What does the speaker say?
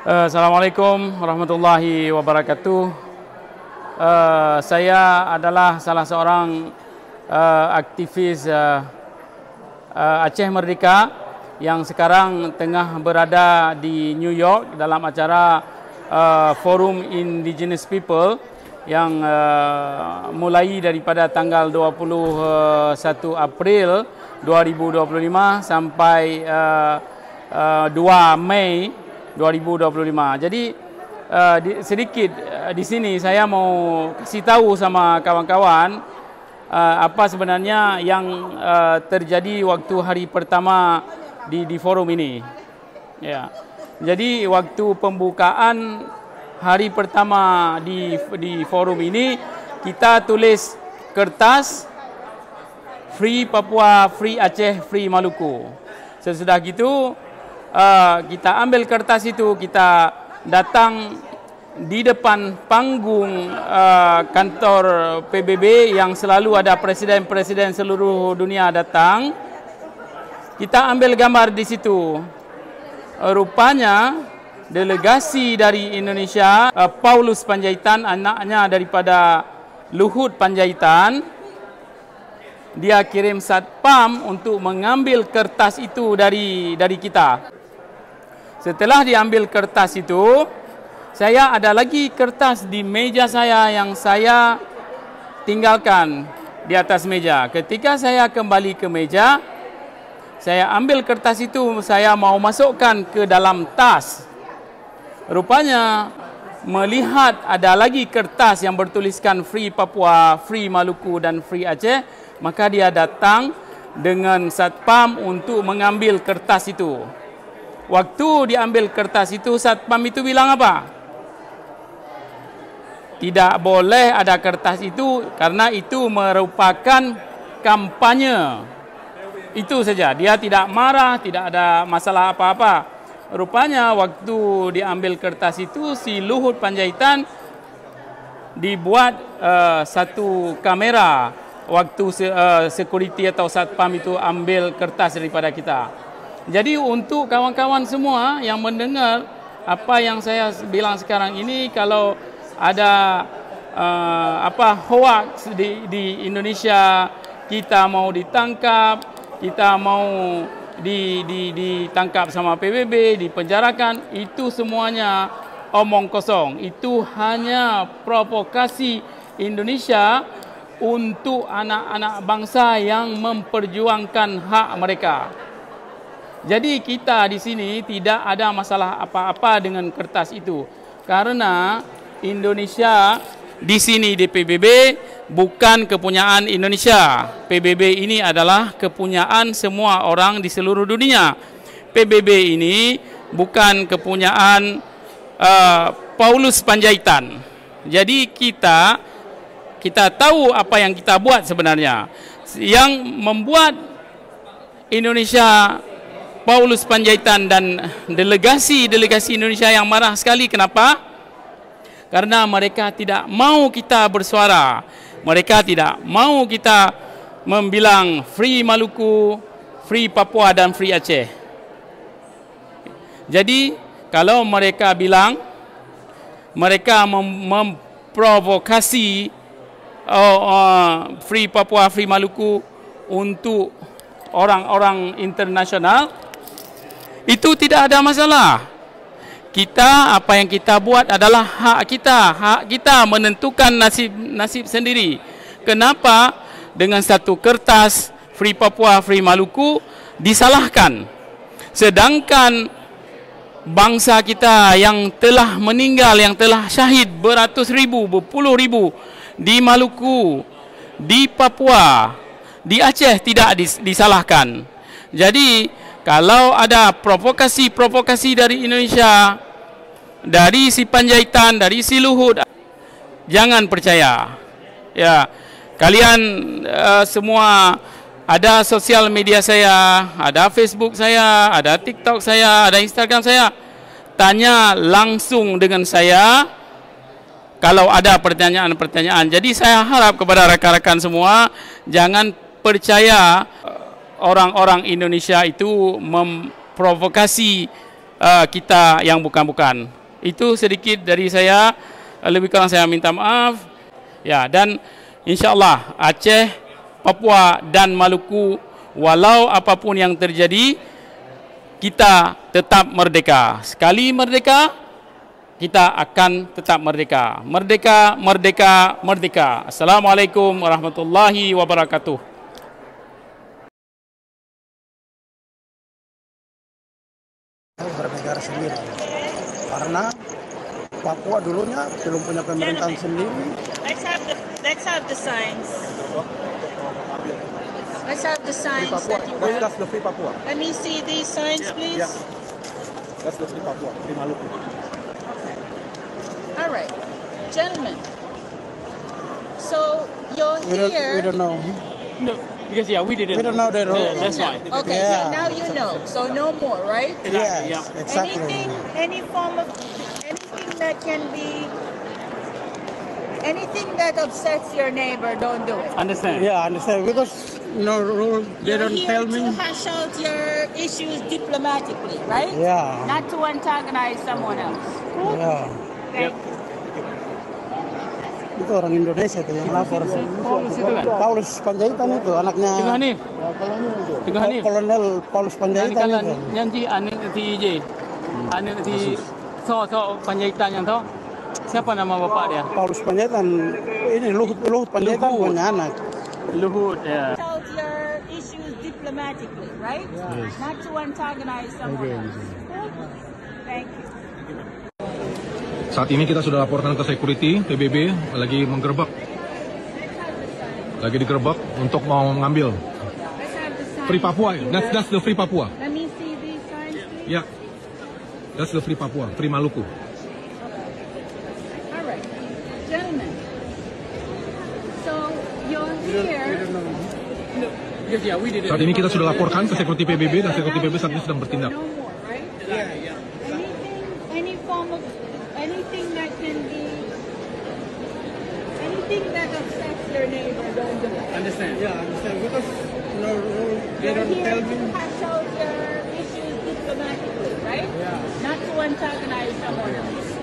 Assalamualaikum warahmatullahi wabarakatuh. Saya adalah salah seorang aktivis Aceh Merdeka yang sekarang tengah berada di New York dalam acara Forum Indigenous People yang mulai daripada tanggal 21 April 2025 sampai 2 Mei 2025. Jadi sedikit di sini saya mau kasih tahu sama kawan-kawan apa sebenarnya yang terjadi waktu hari pertama di forum ini. Ya. Jadi waktu pembukaan hari pertama di forum ini kita tulis kertas Free Papua, Free Aceh, Free Maluku. Sesudah gitu kita ambil kertas itu, kita datang di depan panggung kantor PBB yang selalu ada presiden-presiden seluruh dunia datang. Kita ambil gambar di situ. Rupanya delegasi dari Indonesia, Paulus Panjaitan, anaknya daripada Luhut Panjaitan, dia kirim satpam untuk mengambil kertas itu dari kita. Setelah diambil kertas itu, saya ada lagi kertas di meja saya yang saya tinggalkan di atas meja. Ketika saya kembali ke meja, saya ambil kertas itu, saya mau masukkan ke dalam tas. Rupanya melihat ada lagi kertas yang bertuliskan Free Papua, Free Maluku dan Free Aceh, maka dia datang dengan satpam untuk mengambil kertas itu. Waktu diambil kertas itu, satpam itu bilang apa? Tidak boleh ada kertas itu karena itu merupakan kampanye. Itu saja. Dia tidak marah, tidak ada masalah apa-apa. Rupanya waktu diambil kertas itu, si Luhut Panjaitan dibuat satu kamera waktu security atau satpam itu ambil kertas daripada kita. Jadi untuk kawan-kawan semua yang mendengar apa yang saya bilang sekarang ini, kalau ada hoax di Indonesia, kita mau ditangkap, kita mau ditangkap sama PBB, dipenjarakan, itu semuanya omong kosong. Itu hanya provokasi Indonesia untuk anak-anak bangsa yang memperjuangkan hak mereka. Jadi kita di sini tidak ada masalah apa-apa dengan kertas itu. Karena Indonesia di sini di PBB bukan kepunyaan Indonesia. PBB ini adalah kepunyaan semua orang di seluruh dunia. PBB ini bukan kepunyaan Paulus Panjaitan. Jadi kita tahu apa yang kita buat sebenarnya. Yang membuat Indonesia, Paulus Panjaitan dan delegasi Indonesia yang marah sekali. Kenapa? Karena mereka tidak mau kita bersuara. Mereka tidak mau kita membilang Free Maluku, Free Papua dan Free Aceh. Jadi kalau mereka bilang mereka memprovokasi Free Papua, Free Maluku untuk orang-orang internasional, itu tidak ada masalah. Apa yang kita buat adalah hak kita menentukan nasib sendiri. Kenapa dengan satu kertas Free Papua, Free Maluku disalahkan? Sedangkan bangsa kita yang telah meninggal, yang telah syahid beratus ribu, berpuluh ribu di Maluku, di Papua, di Aceh tidak disalahkan. Jadi kalau ada provokasi dari Indonesia, dari si Panjaitan, dari si Luhut, jangan percaya. Ya, kalian semua ada sosial media saya, ada Facebook saya, ada TikTok saya, ada Instagram saya. Tanya langsung dengan saya kalau ada pertanyaan-pertanyaan. Jadi saya harap kepada rakan-rakan semua, jangan percaya orang-orang Indonesia itu memprovokasi kita yang bukan-bukan. Itu sedikit dari saya, lebih kurang saya minta maaf. Ya, dan insya-Allah Aceh, Papua dan Maluku, walau apapun yang terjadi, kita tetap merdeka. Sekali merdeka, kita akan tetap merdeka. Merdeka, merdeka, merdeka. Assalamualaikum warahmatullahi wabarakatuh. Bernegara sendiri, karena Papua dulunya belum punya pemerintahan sendiri. Let's have the signs. Let's have the signs. That's the Free Papua. Let me see these signs, please. Yeah. That's the Free Papua, Free Maluku. All right, gentlemen. So you're here. We don't know. No, because we didn't. We don't know the rule. That's why. Okay, Yeah. so now you know. So no more, right? Yes, Yeah. exactly. Any form of anything that can be anything that upsets your neighbor, don't do it. Understand? Yeah, understand. Because no rule, they You're don't here tell to me. hash out your issues diplomatically, right? Yeah. Not to antagonize someone else. Yeah. Thank you. Itu orang Indonesia tuh yang lapor. Paulus itu kan? Paulus Panjaitan itu anaknya. Tengah Hanif. Tengah Hanif. Kolonel Paulus Panjaitan itu. Nanti anak TJ. Anak di so Panjaitan yang tahu. Siapa nama bapak dia? Paulus Panjaitan. Ini Luhut Panjaitan punya anak. Luhut, ya. Out your issues diplomatically, right? Yes. Not to antagonize someone else. Thank you. Saat ini kita sudah laporkan ke security, PBB lagi menggerebek. Lagi digerebek untuk mau mengambil. Free Papua, that's the Free Papua. Let me see these signs, please. Yeah, that's the Free Papua, Free Maluku. All right, gentlemen. So you're here. Saat ini kita sudah laporkan ke security PBB dan security PBB saat ini sedang bertindak. No more, right? Yeah. Any form of anything that can be anything that upsets your neighbor, don't do it. Understand? Yeah, understand. Because no rule, they You're don't here tell to me. hash out your issues diplomatically, right? Yeah. Not to antagonize someone else.